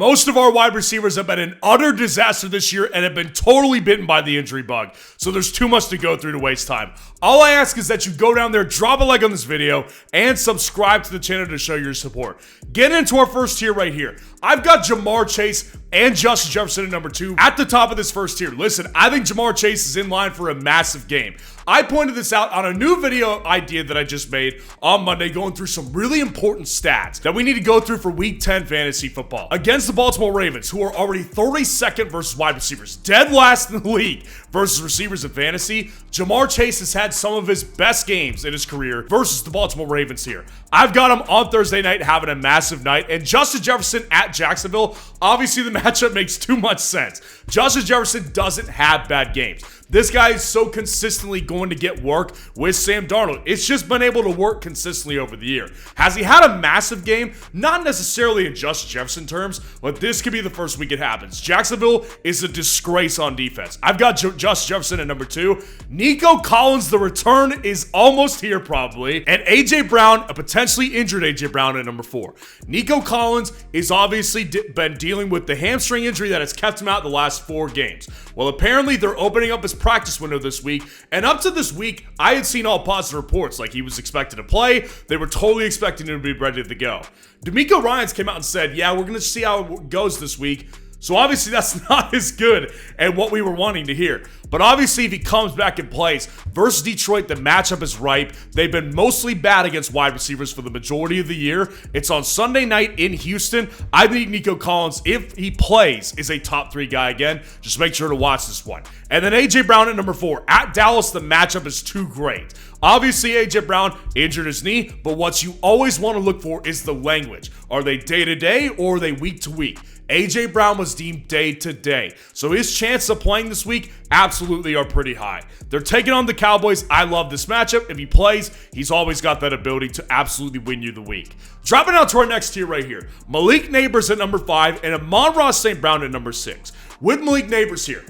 Most of our wide receivers have been an utter disaster this year and have been totally bitten by the injury bug. So there's too much to go through to waste time. All I ask is that you go down there, drop a like on this video, and subscribe to the channel to show your support. Get into our first tier right here. I've got Jamar Chase and Justin Jefferson at number 2 at the top of this first tier. Listen, I think Jamar Chase is in line for a massive game. I pointed this out on a new video idea that I just made on Monday, going through some really important stats that we need to go through for Week 10 fantasy football. Against the Baltimore Ravens, who are already 32nd versus wide receivers, dead last in the league versus receivers in fantasy, Jamar Chase has had some of his best games in his career versus the Baltimore Ravens here. I've got him on Thursday night having a massive night, and Justin Jefferson at Jacksonville, obviously the matchup makes too much sense. Justin Jefferson doesn't have bad games. This guy is so consistently going to get work with Sam Darnold. It's just been able to work consistently over the year. Has he had a massive game? Not necessarily in Justin Jefferson terms, but this could be the first week it happens. Jacksonville is a disgrace on defense. I've got Justin Jefferson at number 2. Nico Collins, the return is almost here probably. And A.J. Brown, a potentially injured A.J. Brown at number 4. Nico Collins is obviously been dealing with the hamstring injury that has kept him out the last 4 games. Well, apparently they're opening up his practice window this week, and up to this week, I had seen all positive reports, like he was expected to play. They were totally expecting him to be ready to go. D'Amico Ryans came out and said, yeah, we're going to see how it goes this week. So obviously that's not as good as what we were wanting to hear. But obviously if he comes back and plays versus Detroit, the matchup is ripe. They've been mostly bad against wide receivers for the majority of the year. It's on Sunday night in Houston. I think Nico Collins, if he plays, is a top 3 guy again. Just make sure to watch this one. And then A.J. Brown at number 4. At Dallas, the matchup is too great. Obviously, A.J. Brown injured his knee, but what you always want to look for is the language. Are they day-to-day or are they week-to-week? A.J. Brown was deemed day-to-day, so his chances of playing this week absolutely are pretty high. They're taking on the Cowboys. I love this matchup. If he plays, he's always got that ability to absolutely win you the week. Dropping out to our next tier right here, Malik Neighbors at number 5 and Amon-Ra St. Brown at number 6. With Malik Neighbors here,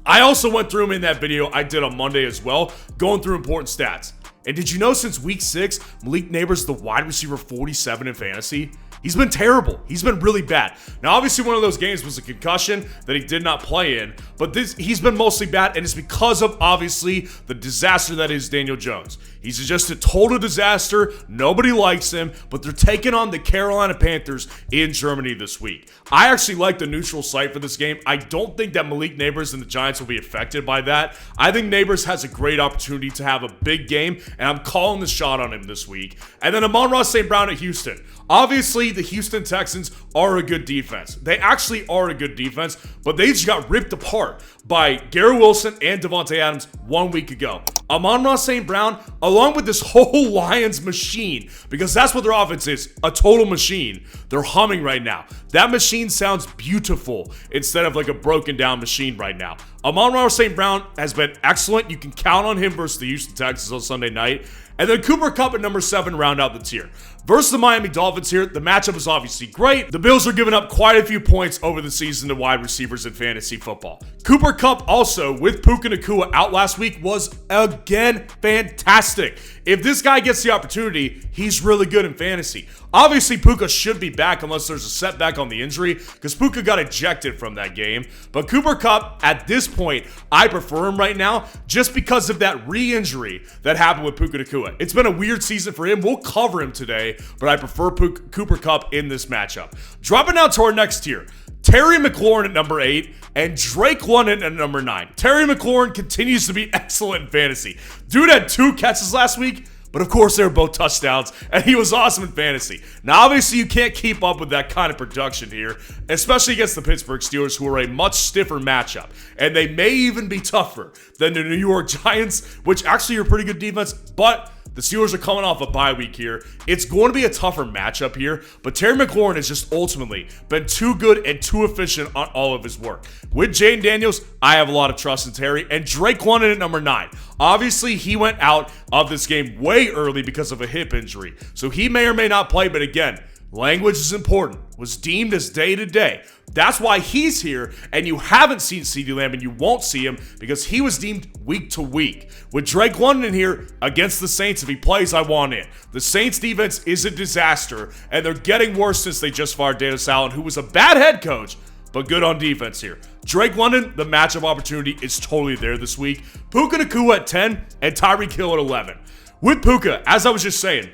I also went through him in that video I did on Monday as well, going through important stats. And did you know since week 6, Malik Neighbors is the wide receiver 47 in fantasy? He's been terrible. He's been really bad. Now, obviously, one of those games was a concussion that he did not play in, but he's been mostly bad, and it's because of, obviously, the disaster that is Daniel Jones. He's just a total disaster. Nobody likes him, but they're taking on the Carolina Panthers in Germany this week. I actually like the neutral site for this game. I don't think that Malik Neighbors and the Giants will be affected by that. I think Neighbors has a great opportunity to have a big game, and I'm calling the shot on him this week. And then Amon-Ra St. Brown at Houston. Obviously, the Houston Texans are a good defense. They actually are a good defense, but they just got ripped apart by Garrett Wilson and Devontae Adams 1 week ago. Amon-Ra St. Brown, along with this whole Lions machine, because that's what their offense is, a total machine. They're humming right now. That machine sounds beautiful instead of like a broken down machine right now. Amon-Ra St. Brown has been excellent. You can count on him versus the Houston Texans on Sunday night. And then Cooper Kupp at number 7 round out the tier. Versus the Miami Dolphins here, the matchup is obviously great. The Bills are giving up quite a few points over the season to wide receivers in fantasy football. Cooper Kupp also, with Puka Nacua out last week, was again fantastic. If this guy gets the opportunity, he's really good in fantasy. Obviously, Puka should be back unless there's a setback on the injury, because Puka got ejected from that game. But Cooper Kupp, at this point, I prefer him right now just because of that re-injury that happened with Puka Nacua. It's been a weird season for him. We'll cover him today, but I prefer Cooper Kupp in this matchup. Dropping down to our next tier, Terry McLaurin at number 8 and Drake London at number 9. Terry McLaurin continues to be excellent in fantasy. Dude had 2 catches last week, but of course they were both touchdowns, and he was awesome in fantasy. Now, obviously, you can't keep up with that kind of production here, especially against the Pittsburgh Steelers, who are a much stiffer matchup, and they may even be tougher than the New York Giants, which actually are a pretty good defense, but the Steelers are coming off a bye week here. It's going to be a tougher matchup here, but Terry McLaurin has just ultimately been too good and too efficient on all of his work. With Jaden Daniels, I have a lot of trust in Terry, and Drake London at number 9. Obviously, he went out of this game way early because of a hip injury, so he may or may not play, but again, language is important, was deemed as day to day. That's why he's here, and you haven't seen CeeDee Lamb, and you won't see him because he was deemed week to week. With Drake London here against the Saints, if he plays, I want in. The Saints defense is a disaster, and they're getting worse since they just fired Dennis Allen, who was a bad head coach, but good on defense here. Drake London, the matchup opportunity is totally there this week. Puka Nacua at 10 and Tyreek Hill at 11. With Puka, as I was just saying,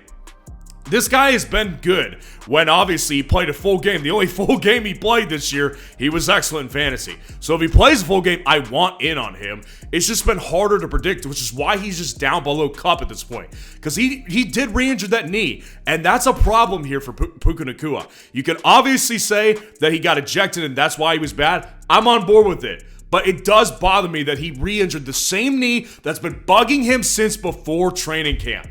this guy has been good when obviously he played a full game. The only full game he played this year, he was excellent in fantasy. So if he plays a full game, I want in on him. It's just been harder to predict, which is why he's just down below Cup at this point. Because he did re-injure that knee, and that's a problem here for Puka Nacua. You can obviously say that he got ejected and that's why he was bad. I'm on board with it. But it does bother me that he re-injured the same knee that's been bugging him since before training camp.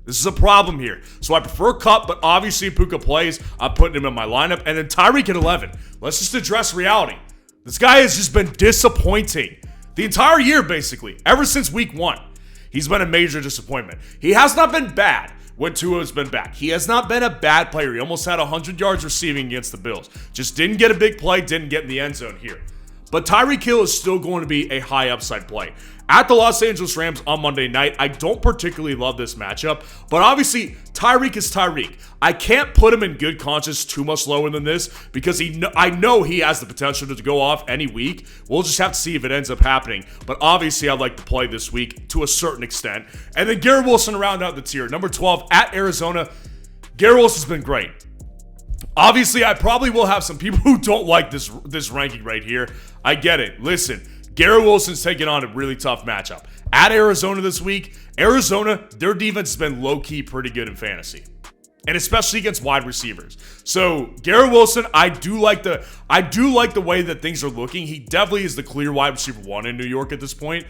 This is a problem here. So I prefer Cup, but obviously if Puka plays, I'm putting him in my lineup. And then Tyreek at 11. Let's just address reality. This guy has just been disappointing the entire year, basically, ever since week 1. He's been a major disappointment. He has not been bad when Tua has been back. He has not been a bad player. He almost had 100 yards receiving against the Bills. Just didn't get a big play, didn't get in the end zone here. But Tyreek Hill is still going to be a high upside play. At the Los Angeles Rams on Monday night, I don't particularly love this matchup, but obviously Tyreek is Tyreek. I can't put him in good conscience too much lower than this because I know he has the potential to go off any week. We'll just have to see if it ends up happening, but obviously I'd like to play this week to a certain extent. And then Garrett Wilson to round out the tier. Number 12 at Arizona. Garrett Wilson's been great. Obviously, I probably will have some people who don't like this ranking right here. I get it. Listen, Garrett Wilson's taking on a really tough matchup. At Arizona this week, Arizona, their defense has been low-key pretty good in fantasy. And especially against wide receivers. So, Garrett Wilson, I do like the way that things are looking. He definitely is the clear wide receiver 1 in New York at this point.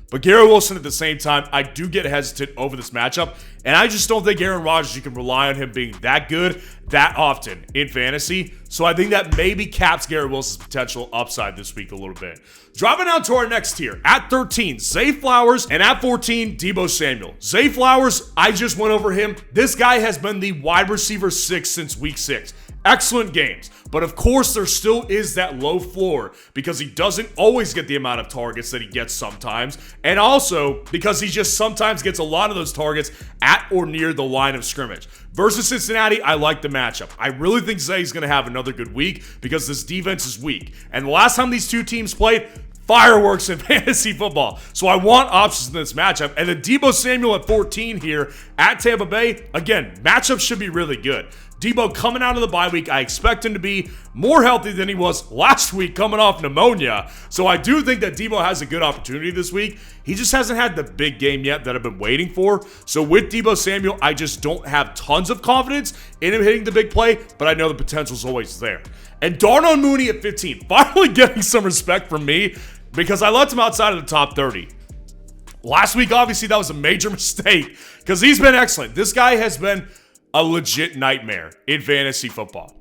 But Garrett Wilson at the same time, I do get hesitant over this matchup. And I just don't think Aaron Rodgers, you can rely on him being that good that often in fantasy. So I think that maybe caps Garrett Wilson's potential upside this week a little bit. Dropping down to our next tier. At 13, Zay Flowers. And at 14, Deebo Samuel. Zay Flowers, I just went over him. This guy has been the wide receiver 6 since week 6. Excellent games. But of course, there still is that low floor because he doesn't always get the amount of targets that he gets sometimes. And also because he just sometimes gets a lot of those targets at or near the line of scrimmage. Versus Cincinnati, I like the matchup. I really think Zay's going to have another good week because this defense is weak. And the last time these two teams played, fireworks in fantasy football. So I want options in this matchup. And then Deebo Samuel at 14 here at Tampa Bay. Again, matchup should be really good. Deebo coming out of the bye week, I expect him to be more healthy than he was last week coming off pneumonia. So I do think that Deebo has a good opportunity this week. He just hasn't had the big game yet that I've been waiting for. So with Deebo Samuel, I just don't have tons of confidence in him hitting the big play, but I know the potential is always there. And Darnell Mooney at 15, finally getting some respect from me because I left him outside of the top 30. Last week, obviously, that was a major mistake because he's been excellent. This guy has been a legit nightmare in fantasy football.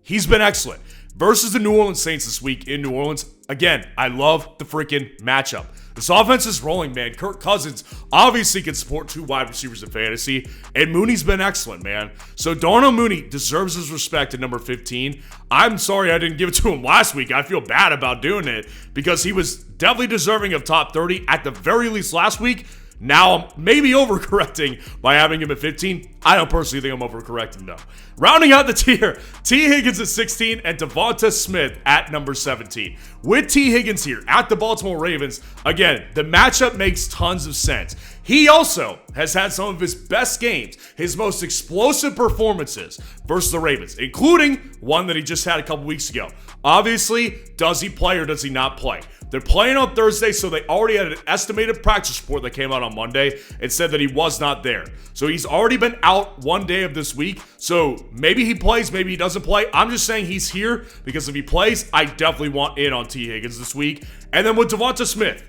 He's been excellent. Versus the New Orleans Saints this week in New Orleans. Again, I love the freaking matchup. This offense is rolling, man. Kirk Cousins obviously can support 2 wide receivers in fantasy, and Mooney's been excellent, man. So Darnell Mooney deserves his respect at number 15. I'm sorry I didn't give it to him last week. I feel bad about doing it because he was definitely deserving of top 30 at the very least last week. Now I'm maybe overcorrecting by having him at 15. I don't personally think I'm overcorrecting though. Rounding out the tier, T. Higgins at 16 and Devonta Smith at number 17. With T. Higgins here at the Baltimore Ravens, again, the matchup makes tons of sense. He also has had some of his best games, his most explosive performances versus the Ravens, including one that he just had a couple weeks ago. Obviously, does he play or does he not play? They're playing on Thursday, so they already had an estimated practice report that came out on Monday and said that he was not there. So he's already been out one day of this week. So maybe he plays, maybe he doesn't play. I'm just saying he's here because if he plays, I definitely want in on T. Higgins this week. And then with Devonta Smith,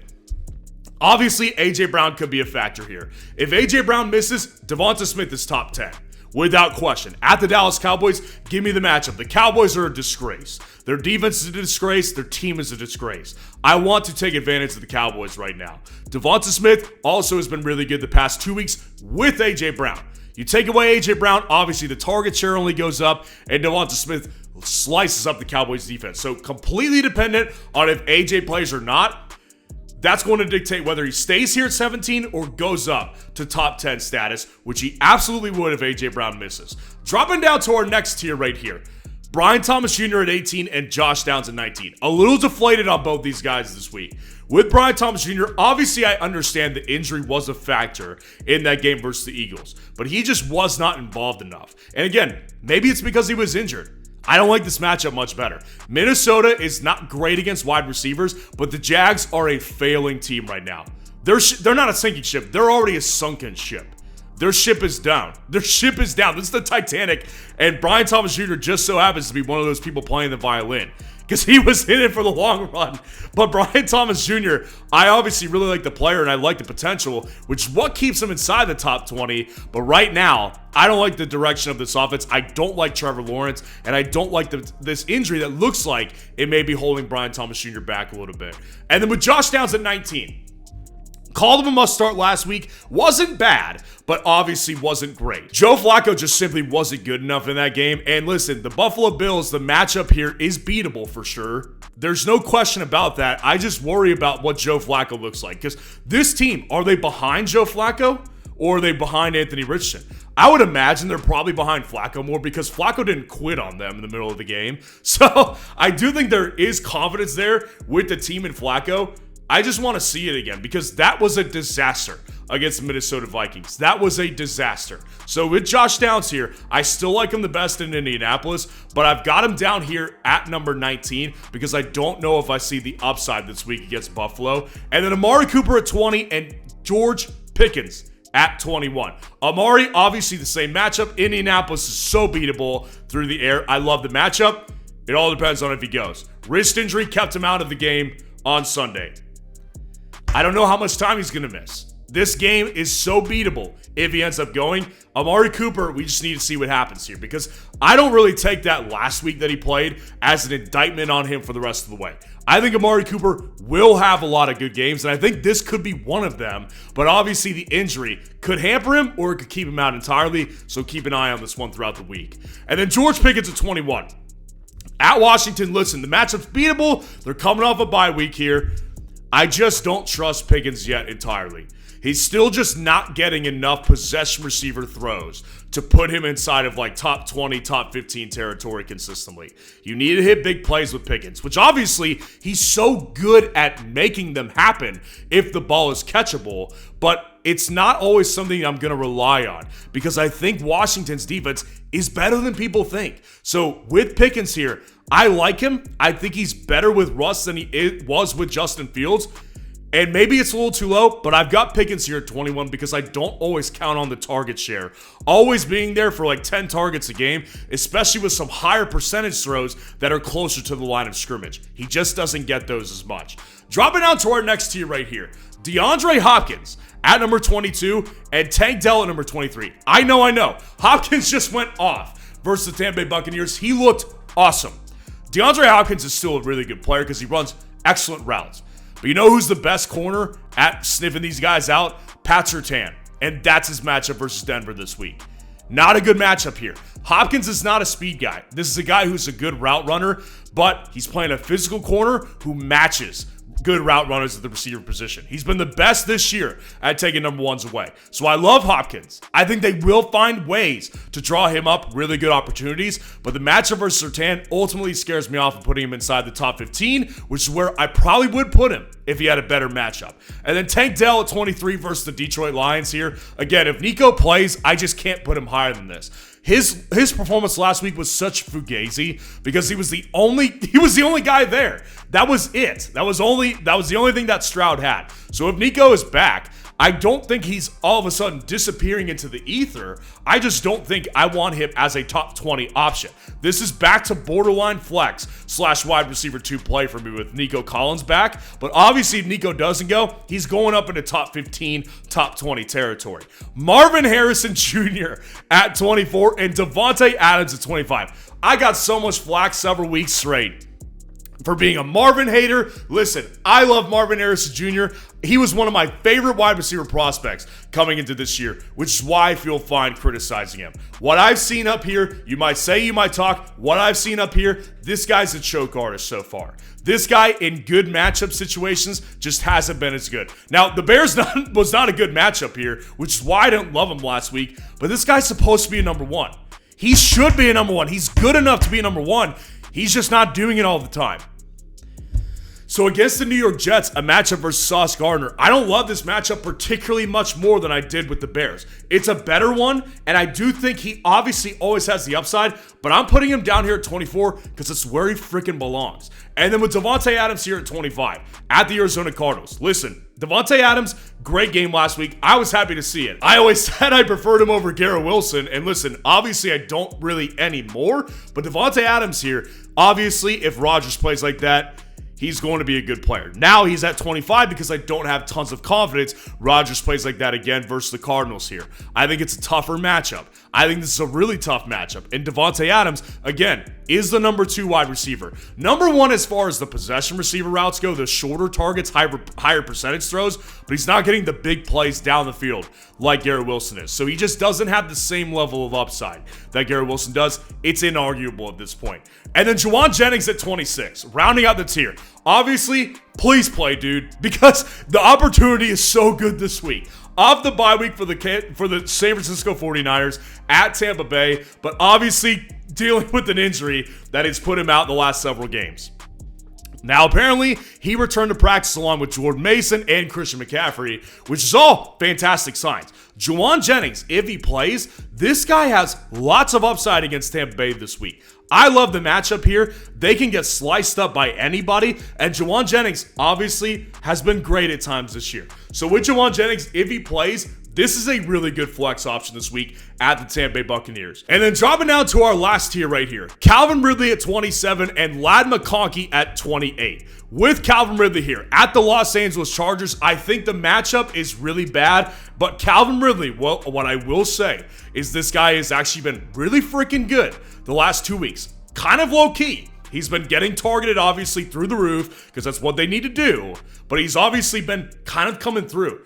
obviously A.J. Brown could be a factor here. If A.J. Brown misses, Devonta Smith is top 10. Without question. At the Dallas Cowboys, give me the matchup. The Cowboys are a disgrace. Their defense is a disgrace. Their team is a disgrace. I want to take advantage of the Cowboys right now. Devonta Smith also has been really good the past 2 weeks with A.J. Brown. You take away A.J. Brown, obviously the target share only goes up, and Devonta Smith slices up the Cowboys defense. So completely dependent on if A.J. plays or not. That's going to dictate whether he stays here at 17 or goes up to top 10 status, which he absolutely would if A.J. Brown misses. Dropping down to our next tier right here. Brian Thomas Jr. at 18 and Josh Downs at 19. A little deflated on both these guys this week. With Brian Thomas Jr., obviously I understand the injury was a factor in that game versus the Eagles, but he just was not involved enough. And again, maybe it's because he was injured. I don't like this matchup much better. Minnesota is not great against wide receivers, but the Jags are a failing team right now. They're not a sinking ship. They're already a sunken ship. Their ship is down. Their ship is down. This is the Titanic, and Brian Thomas Jr. just so happens to be one of those people playing the violin because he was in it for the long run. But Brian Thomas Jr., I obviously really like the player and I like the potential, which is what keeps him inside the top 20. But right now, I don't like the direction of this offense. I don't like Trevor Lawrence, and I don't like this injury that looks like it may be holding Brian Thomas Jr. back a little bit. And then with Josh Downs at 19, called him a must start last week. Wasn't bad, but obviously wasn't great. Joe Flacco just simply wasn't good enough in that game. And listen, the Buffalo Bills, the matchup here is beatable for sure. There's no question about that. I just worry about what Joe Flacco looks like. Because this team, are they behind Joe Flacco or are they behind Anthony Richardson? I would imagine they're probably behind Flacco more because Flacco didn't quit on them in the middle of the game. So I do think there is confidence there with the team in Flacco. I just want to see it again because that was a disaster against the Minnesota Vikings. That was a disaster. So with Josh Downs here, I still like him the best in Indianapolis, but I've got him down here at number 19 because I don't know if I see the upside this week against Buffalo. And then Amari Cooper at 20 and George Pickens at 21. Amari, obviously the same matchup. Indianapolis is so beatable through the air. I love the matchup. It all depends on if he goes. Wrist injury kept him out of the game on Sunday. I don't know how much time he's going to miss. This game is so beatable if he ends up going. Amari Cooper, we just need to see what happens here because I don't really take that last week that he played as an indictment on him for the rest of the way. I think Amari Cooper will have a lot of good games, and I think this could be one of them, but obviously the injury could hamper him or it could keep him out entirely, so keep an eye on this one throughout the week. And then George Pickens at 21. At Washington, listen, the matchup's beatable. They're coming off a bye week here. I just don't trust Pickens yet entirely. He's still just not getting enough possession receiver throws to put him inside of like top 20, top 15 territory consistently. You need to hit big plays with Pickens, which obviously he's so good at making them happen if the ball is catchable, but it's not always something I'm going to rely on because I think Washington's defense is better than people think. So with Pickens here, I like him. I think he's better with Russ than he was with Justin Fields. And maybe it's a little too low, but I've got Pickens here at 21 because I don't always count on the target share always being there for like 10 targets a game, especially with some higher percentage throws that are closer to the line of scrimmage. He just doesn't get those as much. Dropping down to our next tier right here, DeAndre Hopkins at number 22 and Tank Dell at number 23. I know. Hopkins just went off versus the Tampa Bay Buccaneers. He looked awesome. DeAndre Hopkins is still a really good player because he runs excellent routes. But you know who's the best corner at sniffing these guys out? Pat Surtain. And that's his matchup versus Denver this week. Not a good matchup here. Hopkins is not a speed guy. This is a guy who's a good route runner, but he's playing a physical corner who matches good route runners at the receiver position. He's been the best this year at taking number ones away. So I love Hopkins. I think they will find ways to draw him up really good opportunities, but the matchup versus Surtain ultimately scares me off of putting him inside the top 15, which is where I probably would put him if he had a better matchup. And then Tank Dell at 23 versus the Detroit Lions here. Again, if Nico plays, I just can't put him higher than this. His performance last week was such fugazi because he was the only guy there. That was it. That was the only thing that Stroud had. So if Nico is back, I don't think he's all of a sudden disappearing into the ether. I just don't think I want him as a top 20 option. This is back to borderline flex / wide receiver 2 play for me with Nico Collins back. But obviously if Nico doesn't go, he's going up into top 15, top 20 territory. Marvin Harrison Jr. at 24 and Devontae Adams at 25. I got so much flack several weeks straight for being a Marvin hater. Listen, I love Marvin Harrison Jr. He was one of my favorite wide receiver prospects coming into this year, which is why I feel fine criticizing him. What I've seen up here, you might say, you might talk, what I've seen up here, this guy's a choke artist so far. This guy in good matchup situations just hasn't been as good. Now, the Bears was not a good matchup here, which is why I didn't love him last week, but this guy's supposed to be a number one. He should be a number one. He's good enough to be a number one. He's just not doing it all the time. So against the New York Jets, a matchup versus Sauce Gardner, I don't love this matchup particularly much more than I did with the Bears. It's a better one, and I do think he obviously always has the upside, but I'm putting him down here at 24 because it's where he freaking belongs. And then with Davante Adams here at 25 at the Arizona Cardinals. Listen, Davante Adams, great game last week. I was happy to see it. I always said I preferred him over Garrett Wilson, and listen, obviously I don't really anymore, but Davante Adams here, obviously if Rodgers plays like that, he's going to be a good player. Now he's at 25 because I don't have tons of confidence Rodgers plays like that again versus the Cardinals here. I think it's a tougher matchup. I think this is a really tough matchup. And Davante Adams, again, is the number 2 wide receiver. Number 1 as far as the possession receiver routes go, the shorter targets, higher percentage throws, but he's not getting the big plays down the field like Garrett Wilson is. So he just doesn't have the same level of upside that Garrett Wilson does. It's inarguable at this point. And then Juwan Jennings at 26, rounding out the tier. Obviously, please play, dude, because the opportunity is so good this week. Off the bye week for the San Francisco 49ers at Tampa Bay, but obviously dealing with an injury that has put him out the last several games. Now, apparently, he returned to practice along with Jordan Mason and Christian McCaffrey, which is all fantastic signs. Juwan Jennings, if he plays, this guy has lots of upside against Tampa Bay this week. I love the matchup here. They can get sliced up by anybody, and Juwan Jennings obviously has been great at times this year. So with Juwan Jennings, if he plays, this is a really good flex option this week at the Tampa Bay Buccaneers. And then dropping down to our last tier right here, Calvin Ridley at 27 and Ladd McConkey at 28. With Calvin Ridley here at the Los Angeles Chargers, I think the matchup is really bad, but Calvin Ridley, well, what I will say is this guy has actually been really freaking good the last 2 weeks. Kind of low-key. He's been getting targeted, obviously, through the roof, because that's what they need to do, but he's obviously been kind of coming through.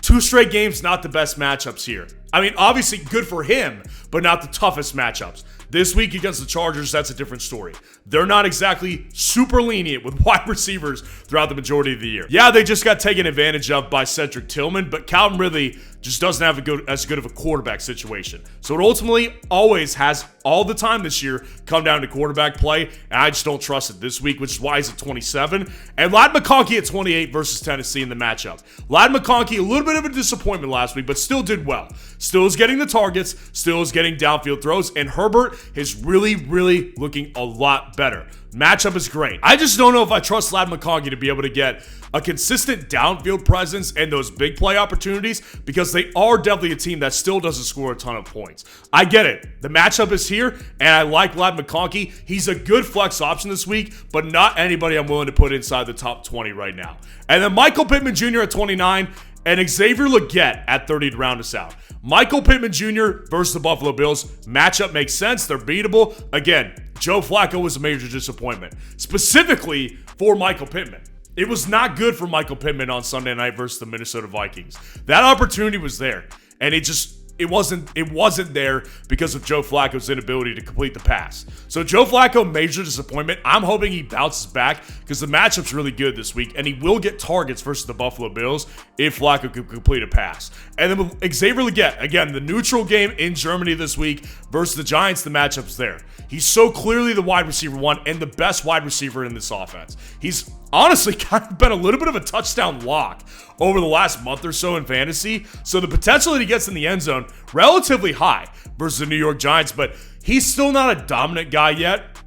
2 straight games, not the best matchups here. I mean, obviously good for him, but not the toughest matchups. This week against the Chargers, that's a different story. They're not exactly super lenient with wide receivers throughout the majority of the year. Yeah, they just got taken advantage of by Cedric Tillman, but Calvin Ridley just doesn't have as good of a quarterback situation. So it ultimately always has, all the time this year, come down to quarterback play, and I just don't trust it this week, which is why he's at 27. And Ladd McConkey at 28 versus Tennessee in the matchup. Ladd McConkey, a little bit of a disappointment last week, but still did well. Still is getting the targets, still is getting downfield throws, and Herbert is really, really looking a lot better. Matchup is great. I just don't know if I trust Ladd McConkey to be able to get a consistent downfield presence and those big play opportunities, because they are definitely a team that still doesn't score a ton of points. I get it. The matchup is here, and I like Ladd McConkey. He's a good flex option this week, but not anybody I'm willing to put inside the top 20 right now. And then Michael Pittman Jr. at 29 and Xavier Legette at 30 to round us out. Michael Pittman Jr. versus the Buffalo Bills. Matchup makes sense. They're beatable. Again, Joe Flacco was a major disappointment, specifically for Michael Pittman. It was not good for Michael Pittman on Sunday night versus the Minnesota Vikings. That opportunity was there, and it wasn't there because of Joe Flacco's inability to complete the pass. So Joe Flacco, major disappointment. I'm hoping he bounces back because the matchup's really good this week, and he will get targets versus the Buffalo Bills if Flacco can complete a pass. And then with Xavier Legette, again, the neutral game in Germany this week versus the Giants, the matchup's there. He's so clearly the wide receiver one and the best wide receiver in this offense. He's honestly kind of been a little bit of a touchdown lock over the last month or so in fantasy. So the potential that he gets in the end zone, relatively high versus the New York Giants, but he's still not a dominant guy yet.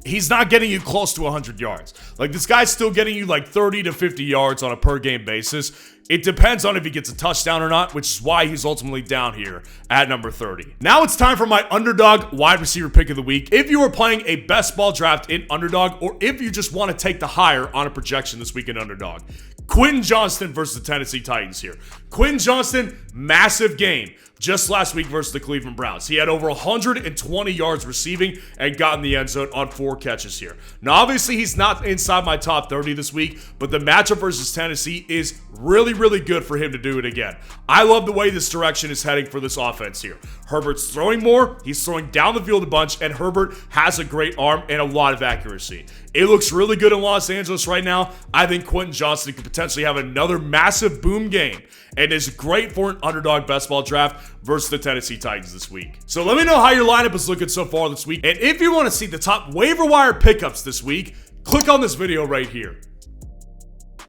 He's not getting you close to 100 yards. Like, this guy's still getting you like 30 to 50 yards on a per game basis. It depends on if he gets a touchdown or not, which is why he's ultimately down here at number 30. Now it's time for my underdog wide receiver pick of the week. If you are playing a best ball draft in underdog, or if you just want to take the higher on a projection this week in underdog, Quentin Johnston versus the Tennessee Titans here. Quentin Johnston, massive game just last week versus the Cleveland Browns. He had over 120 yards receiving and got in the end zone on 4 catches here. Now, obviously, he's not inside my top 30 this week, but the matchup versus Tennessee is really, really good for him to do it again. I love the way this direction is heading for this offense here. Herbert's throwing more, he's throwing down the field a bunch, and Herbert has a great arm and a lot of accuracy. It looks really good in Los Angeles right now. I think Quentin Johnston could potentially have another massive boom game and is great for an underdog best ball draft versus the Tennessee Titans this week. So let me know how your lineup is looking so far this week. And if you want to see the top waiver wire pickups this week, click on this video right here.